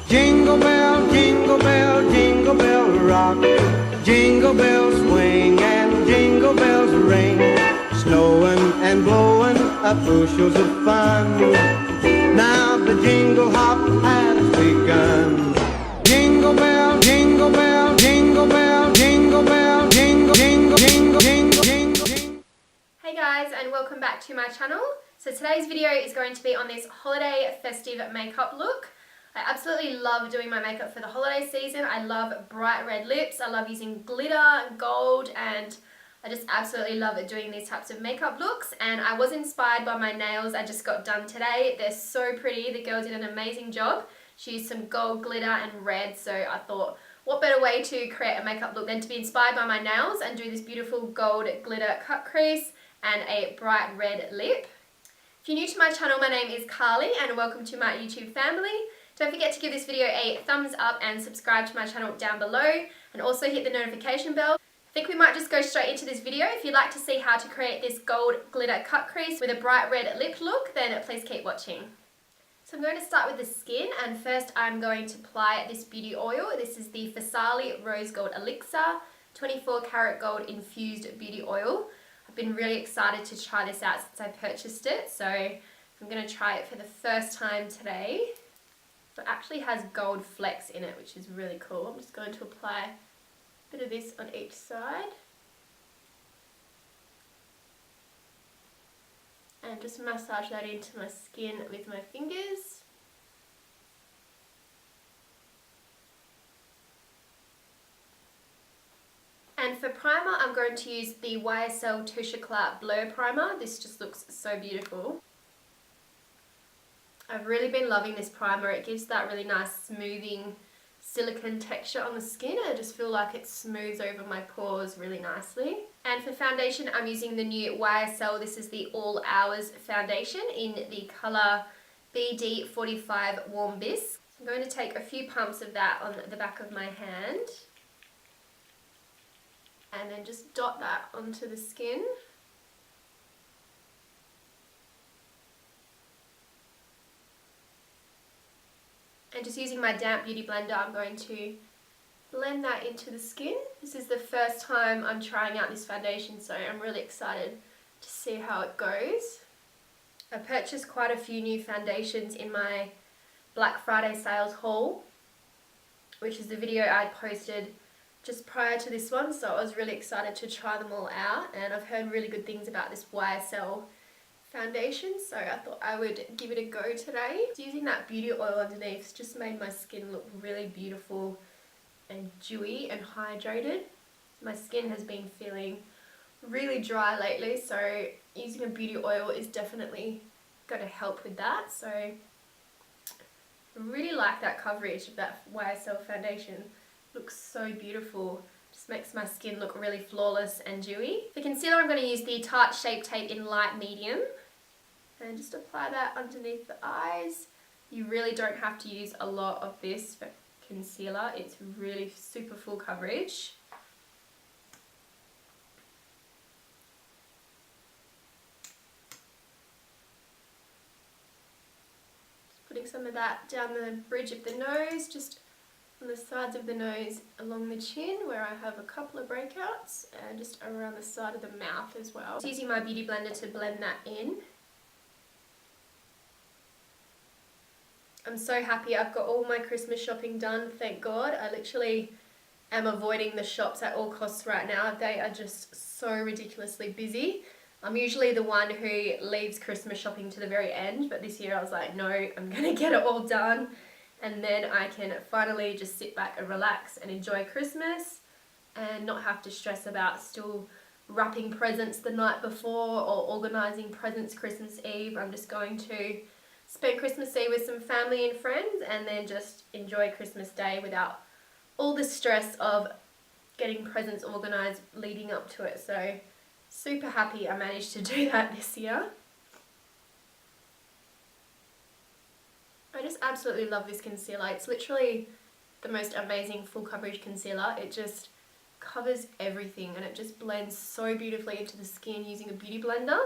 Jingle bell, jingle bell rock. Jingle bells swing and jingle bells ring. Snowing and blowing up bushels of fun. Now the jingle hop has begun. Jingle bell, jingle bell, jingle bell, jingle bell, jingle, jingle, jingle, jingle, jingle, jingle. Hey guys, and welcome back to my channel. So today's video is going to be on this holiday festive makeup look. I absolutely love doing my makeup for the holiday season. I love bright red lips. I love using glitter and gold, and I just absolutely love doing these types of makeup looks. And I was inspired by my nails I just got done today. They're so pretty. The girl did an amazing job. She used some gold glitter and red, so I thought, what better way to create a makeup look than to be inspired by my nails and do this beautiful gold glitter cut crease and a bright red lip. If you're new to my channel, my name is Carly and welcome to my YouTube family. Don't forget to give this video a thumbs up and subscribe to my channel down below, and also hit the notification bell. I think we might just go straight into this video. If you'd like to see how to create this gold glitter cut crease with a bright red lip look, then please keep watching. So I'm going to start with the skin, and first I'm going to apply this beauty oil. This is the Farsali Rose Gold Elixir 24 karat gold infused beauty oil. I've been really excited to try this out since I purchased it, so I'm going to try it for the first time today. So it actually has gold flecks in it, which is really cool. I'm just going to apply a bit of this on each side. And just massage that into my skin with my fingers. And for primer, I'm going to use the YSL Touche Blur Primer. This just looks so beautiful. I've really been loving this primer. It gives that really nice smoothing silicone texture on the skin. I just feel like it smooths over my pores really nicely. And for foundation, I'm using the new YSL. This is the All Hours foundation in the colour BD45 Warm Bisque. I'm going to take a few pumps of that on the back of my hand. And then just dot that onto the skin. And just using my damp beauty blender, I'm going to blend that into the skin. This is the first time I'm trying out this foundation, so I'm really excited to see how it goes. I purchased quite a few new foundations in my Black Friday sales haul, which is the video I posted just prior to this one, so I was really excited to try them all out, and I've heard really good things about this YSL foundation, so I thought I would give it a go today. Using that beauty oil underneath just made my skin look really beautiful and dewy and hydrated. My skin has been feeling really dry lately, so using a beauty oil is definitely going to help with that. So I really like that coverage of that YSL foundation. Looks so beautiful. Just makes my skin look really flawless and dewy. For concealer, I'm going to use the Tarte Shape Tape in light medium. And just apply that underneath the eyes. You really don't have to use a lot of this for concealer. It's really super full coverage. Just putting some of that down the bridge of the nose, just on the sides of the nose along the chin where I have a couple of breakouts, and just around the side of the mouth as well. Just using my beauty blender to blend that in. I'm so happy I've got all my Christmas shopping done, thank God. I literally am avoiding the shops at all costs right now. They are just so ridiculously busy. I'm usually the one who leaves Christmas shopping to the very end, but this year I was like, no, I'm gonna get it all done, and then I can finally just sit back and relax and enjoy Christmas and not have to stress about still wrapping presents the night before or organising presents Christmas Eve. I'm just going to spend Christmas Eve with some family and friends and then just enjoy Christmas Day without all the stress of getting presents organised leading up to it. So super happy I managed to do that this year. I just absolutely love this concealer. It's literally the most amazing full coverage concealer. It just covers everything and it just blends so beautifully into the skin using a beauty blender.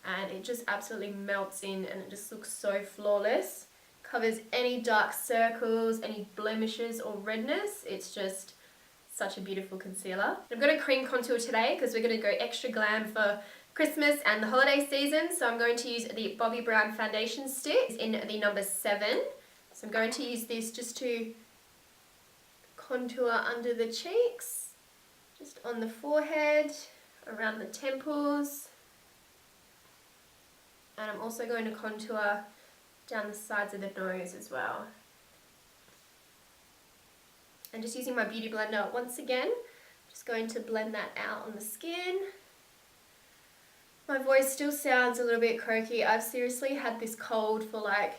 And it just absolutely melts in and it just looks so flawless. Covers any dark circles, any blemishes or redness. It's just such a beautiful concealer. I'm going to cream contour today because we're going to go extra glam for Christmas and the holiday season. So I'm going to use the Bobbi Brown foundation stick in the number 7. So I'm going to use this just to contour under the cheeks, just on the forehead, around the temples. And I'm also going to contour down the sides of the nose as well. And just using my beauty blender once again, just going to blend that out on the skin. My voice still sounds a little bit croaky. I've seriously had this cold for like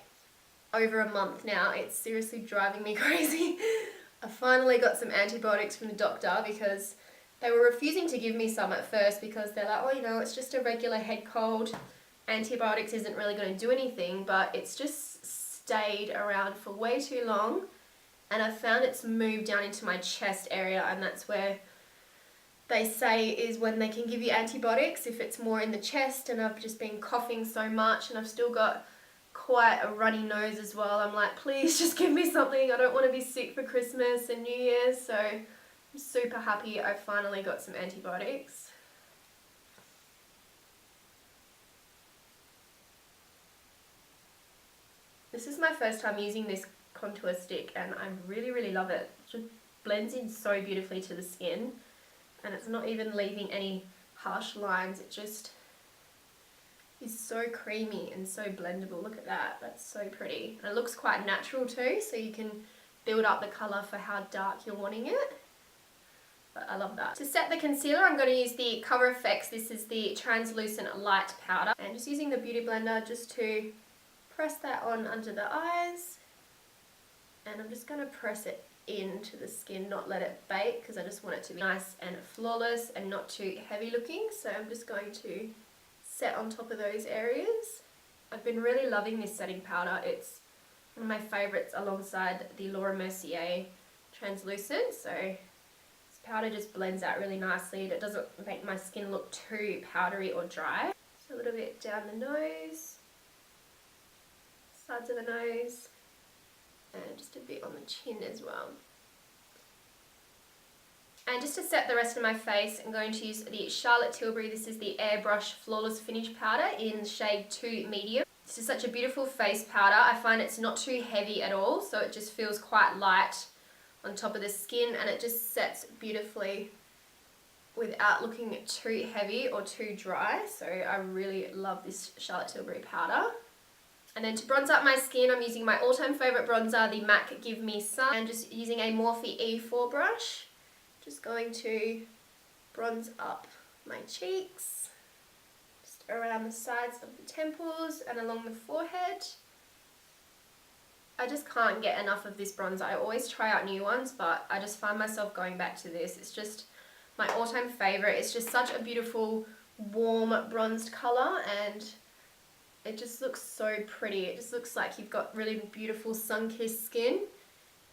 over a month now. It's seriously driving me crazy. I finally got some antibiotics from the doctor because they were refusing to give me some at first because they're like, oh, you know, it's just a regular head cold. Antibiotics isn't really going to do anything, but it's just stayed around for way too long. And I found it's moved down into my chest area, and that's where they say is when they can give you antibiotics if it's more in the chest. And I've just been coughing so much, and I've still got quite a runny nose as well. I'm like, please just give me something. I don't want to be sick for Christmas and New Year's. So I'm super happy I finally got some antibiotics. This is my first time using this contour stick and I really love it. It just blends in so beautifully to the skin and it's not even leaving any harsh lines. It just is so creamy and so blendable. Look at that, that's so pretty. And it looks quite natural too, so you can build up the colour for how dark you're wanting it. But I love that. To set the concealer, I'm going to use the Cover FX. This is the translucent light powder. And just using the beauty blender just to press that on under the eyes. And I'm just going to press it into the skin, not let it bake, because I just want it to be nice and flawless and not too heavy looking. So I'm just going to set on top of those areas. I've been really loving this setting powder. It's one of my favourites alongside the Laura Mercier translucent. So this powder just blends out really nicely. It doesn't make my skin look too powdery or dry. So a little bit down the nose, sides of the nose, and just a bit on the chin as well. And just to set the rest of my face, I'm going to use the Charlotte Tilbury. This is the Airbrush Flawless Finish Powder in shade 2 Medium. This is such a beautiful face powder. I find it's not too heavy at all, so it just feels quite light on top of the skin, and it just sets beautifully without looking too heavy or too dry. So I really love this Charlotte Tilbury powder. And then to bronze up my skin, I'm using my all-time favourite bronzer, the MAC Give Me Sun, and just using a Morphe E4 brush. Just going to bronze up my cheeks, just around the sides of the temples and along the forehead. I just can't get enough of this bronzer. I always try out new ones, but I just find myself going back to this. It's just my all-time favourite. It's just such a beautiful, warm, bronzed colour, and it just looks so pretty. It just looks like you've got really beautiful sun-kissed skin,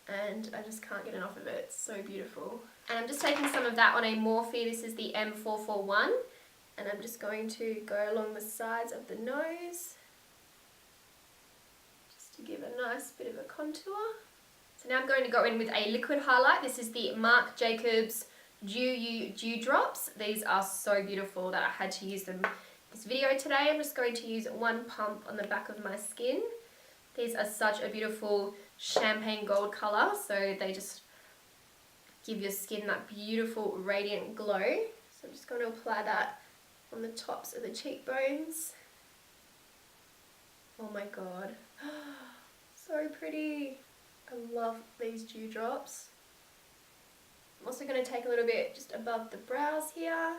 and I just can't get enough of it. It's so beautiful. And I'm just taking some of that on a Morphe. This is the M441, and I'm just going to go along the sides of the nose just to give a nice bit of a contour. So now I'm going to go in with a liquid highlight. This is the Marc Jacobs Dew Drops. These are so beautiful that I had to use them in this video today. I'm just going to use one pump on the back of my skin. These are such a beautiful champagne gold colour, so they just give your skin that beautiful radiant glow. So I'm just going to apply that on the tops of the cheekbones. Oh my god, so pretty. I love these dew drops. I'm also going to take a little bit just above the brows here.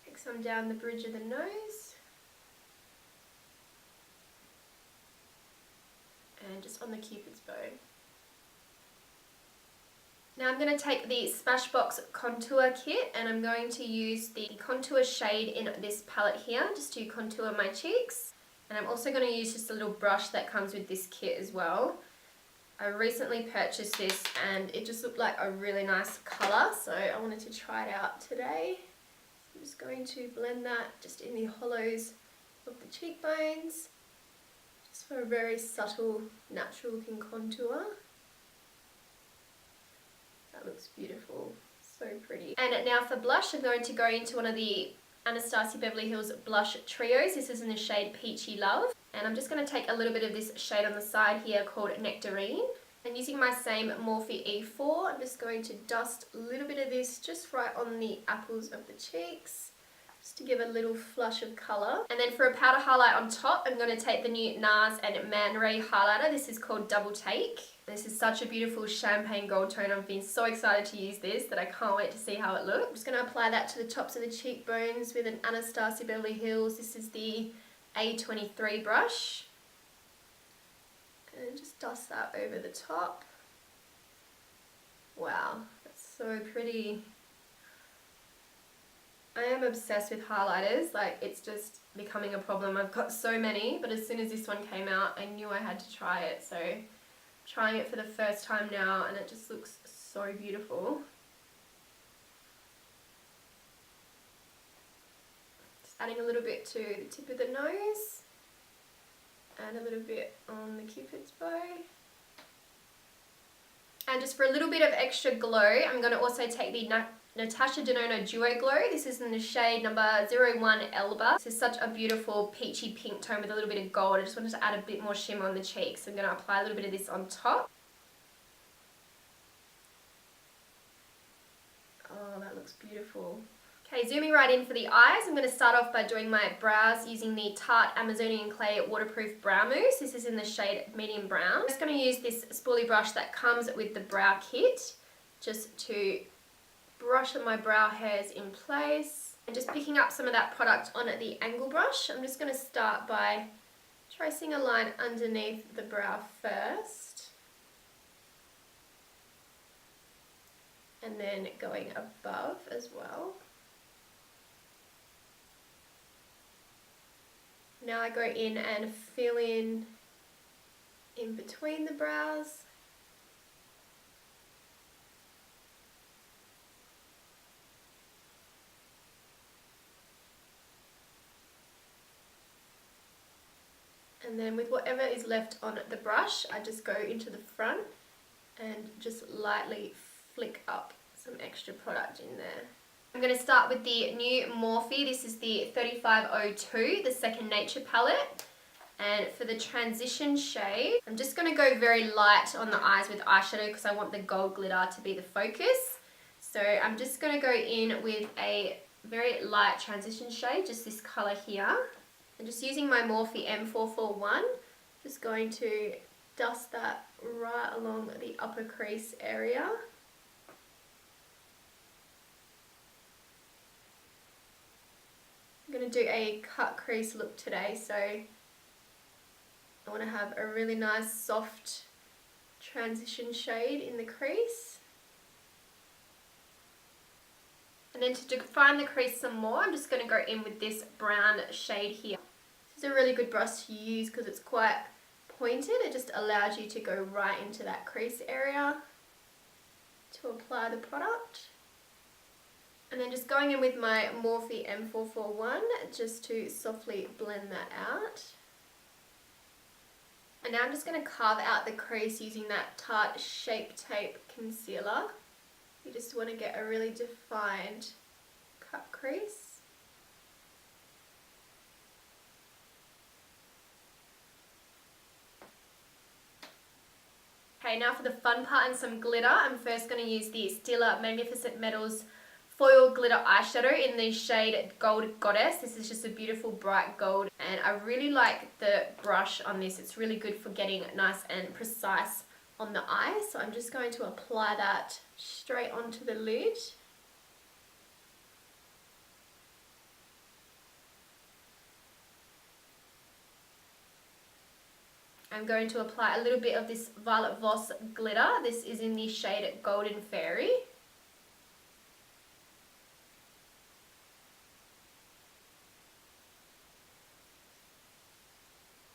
Take some down the bridge of the nose. And just on the cupid's bow. Now I'm going to take the Smashbox Contour Kit, and I'm going to use the contour shade in this palette here just to contour my cheeks. And I'm also going to use just a little brush that comes with this kit as well. I recently purchased this and it just looked like a really nice colour, so I wanted to try it out today. I'm just going to blend that just in the hollows of the cheekbones So a very subtle, natural looking contour. That looks beautiful. So pretty. And now for blush, I'm going to go into one of the Anastasia Beverly Hills blush trios. This is in the shade Peachy Love. And I'm just going to take a little bit of this shade on the side here called Nectarine. And using my same Morphe E4, I'm just going to dust a little bit of this just right on the apples of the cheeks, just to give a little flush of colour. And then for a powder highlight on top, I'm going to take the new Nars and Man Ray highlighter. This is called Double Take. This is such a beautiful champagne gold tone. I've been so excited to use this that I can't wait to see how it looks. I'm just going to apply that to the tops of the cheekbones with an Anastasia Beverly Hills. This is the A23 brush. And just dust that over the top. Wow, that's so pretty. I am obsessed with highlighters, like it's just becoming a problem. I've got so many, but as soon as this one came out, I knew I had to try it. So I'm trying it for the first time now and it just looks so beautiful. Just adding a little bit to the tip of the nose. And a little bit on the Cupid's bow. And just for a little bit of extra glow, I'm going to also take the Natasha Denona Duo Glow. This is in the shade number 01 Elba. This is such a beautiful peachy pink tone with a little bit of gold. I just wanted to add a bit more shimmer on the cheeks. So I'm going to apply a little bit of this on top. Oh, that looks beautiful. Okay, zooming right in for the eyes, I'm going to start off by doing my brows using the Tarte Amazonian Clay Waterproof Brow Mousse. This is in the shade Medium Brown. I'm just going to use this spoolie brush that comes with the brow kit just to brush my brow hairs in place. And just picking up some of that product on the angle brush, I'm just going to start by tracing a line underneath the brow first. And then going above as well. Now I go in and fill in between the brows. And then with whatever is left on the brush, I just go into the front and just lightly flick up some extra product in there. I'm going to start with the new Morphe. This is the 3502, the Second Nature palette. And for the transition shade, I'm just going to go very light on the eyes with eyeshadow because I want the gold glitter to be the focus. So I'm just going to go in with a very light transition shade, just this colour here. And just using my Morphe M441, just going to dust that right along the upper crease area. I'm going to do a cut crease look today, so I want to have a really nice soft transition shade in the crease. And then to define the crease some more, I'm just going to go in with this brown shade here. This is a really good brush to use because it's quite pointed. It just allows you to go right into that crease area to apply the product. And then just going in with my Morphe M441 just to softly blend that out. And now I'm just going to carve out the crease using that Tarte Shape Tape Concealer. You just want to get a really defined cut crease. Okay, now for the fun part and some glitter. I'm first going to use the Stila Magnificent Metals Foil Glitter Eyeshadow in the shade Gold Goddess. This is just a beautiful bright gold and I really like the brush on this. It's really good for getting nice and precise on the eye. So I'm just going to apply that straight onto the lid. I'm going to apply a little bit of this Violet Voss glitter. This is in the shade Golden Fairy.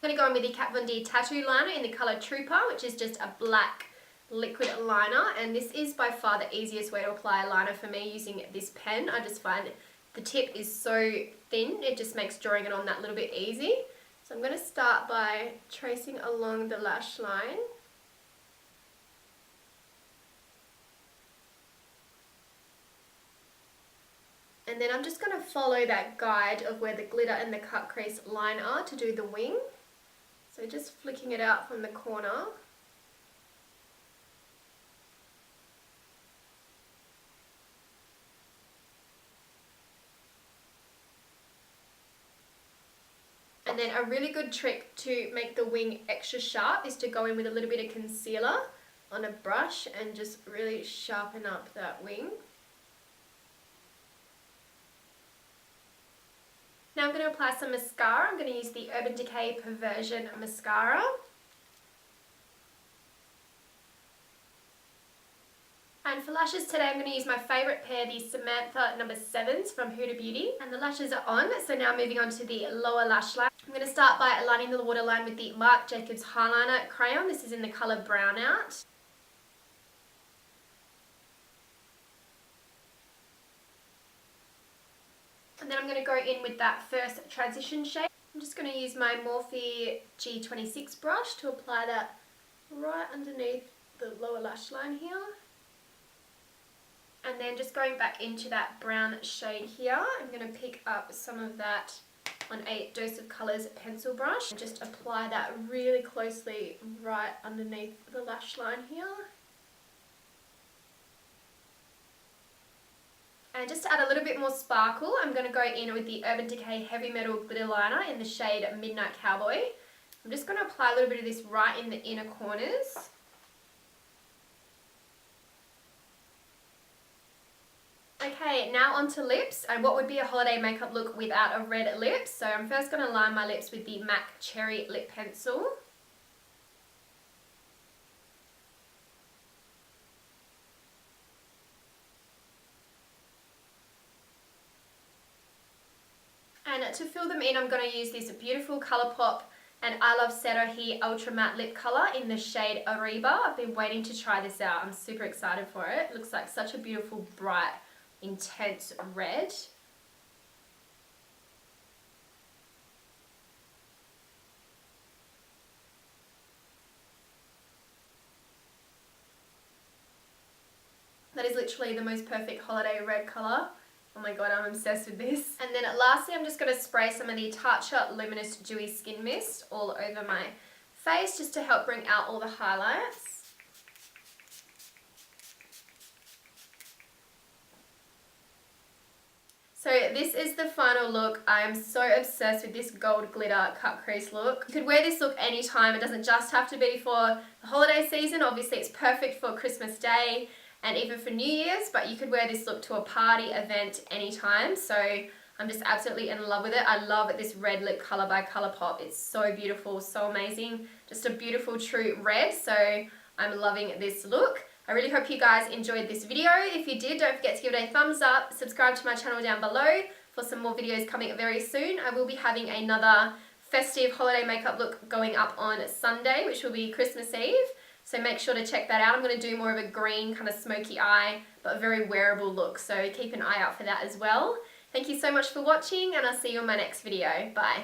I'm going to go in with the Kat Von D Tattoo Liner in the colour Trooper, which is just a black liquid liner, and this is by far the easiest way to apply a liner for me using this pen. I just find the tip is so thin, it just makes drawing it on that little bit easy. So I'm going to start by tracing along the lash line. And then I'm just going to follow that guide of where the glitter and the cut crease line are to do the wing. So just flicking it out from the corner. And then a really good trick to make the wing extra sharp is to go in with a little bit of concealer on a brush and just really sharpen up that wing. Now I'm going to apply some mascara. I'm going to use the Urban Decay Perversion mascara. And for lashes today, I'm going to use my favourite pair, the Samantha No. 7s from Huda Beauty. And the lashes are on, so now moving on to the lower lash line. I'm going to start by aligning the waterline with the Marc Jacobs Highliner crayon. This is in the colour Brown Out. And then I'm going to go in with that first transition shade. I'm just going to use my Morphe G26 brush to apply that right underneath the lower lash line here. And then just going back into that brown shade here, I'm going to pick up some of that on a Dose of Colours pencil brush and just apply that really closely right underneath the lash line here. And just to add a little bit more sparkle, I'm going to go in with the Urban Decay Heavy Metal Glitter Liner in the shade Midnight Cowboy. I'm just going to apply a little bit of this right in the inner corners. Okay, now onto lips, and what would be a holiday makeup look without a red lip? So I'm first going to line my lips with the MAC Cherry Lip Pencil. And to fill them in, I'm going to use this beautiful Colourpop and I Love Setahi Ultra Matte Lip Colour in the shade Ariba. I've been waiting to try this out. I'm super excited for it. It looks like such a beautiful, bright, intense red. That is literally the most perfect holiday red colour. Oh my god, I'm obsessed with this. And then lastly, I'm just going to spray some of the Tarte Luminous Dewy Skin Mist all over my face just to help bring out all the highlights. So this is the final look. I am so obsessed with this gold glitter cut crease look. You could wear this look anytime. It doesn't just have to be for the holiday season. Obviously, it's perfect for Christmas Day and even for New Year's, but you could wear this look to a party, event, anytime. So I'm just absolutely in love with it. I love this red lip colour by Colourpop. It's so beautiful, so amazing. Just a beautiful true red, so I'm loving this look. I really hope you guys enjoyed this video. If you did, don't forget to give it a thumbs up, subscribe to my channel down below for some more videos coming very soon. I will be having another festive holiday makeup look going up on Sunday, which will be Christmas Eve. So make sure to check that out. I'm going to do more of a green kind of smoky eye, but very wearable look. So keep an eye out for that as well. Thank you so much for watching, and I'll see you in my next video. Bye.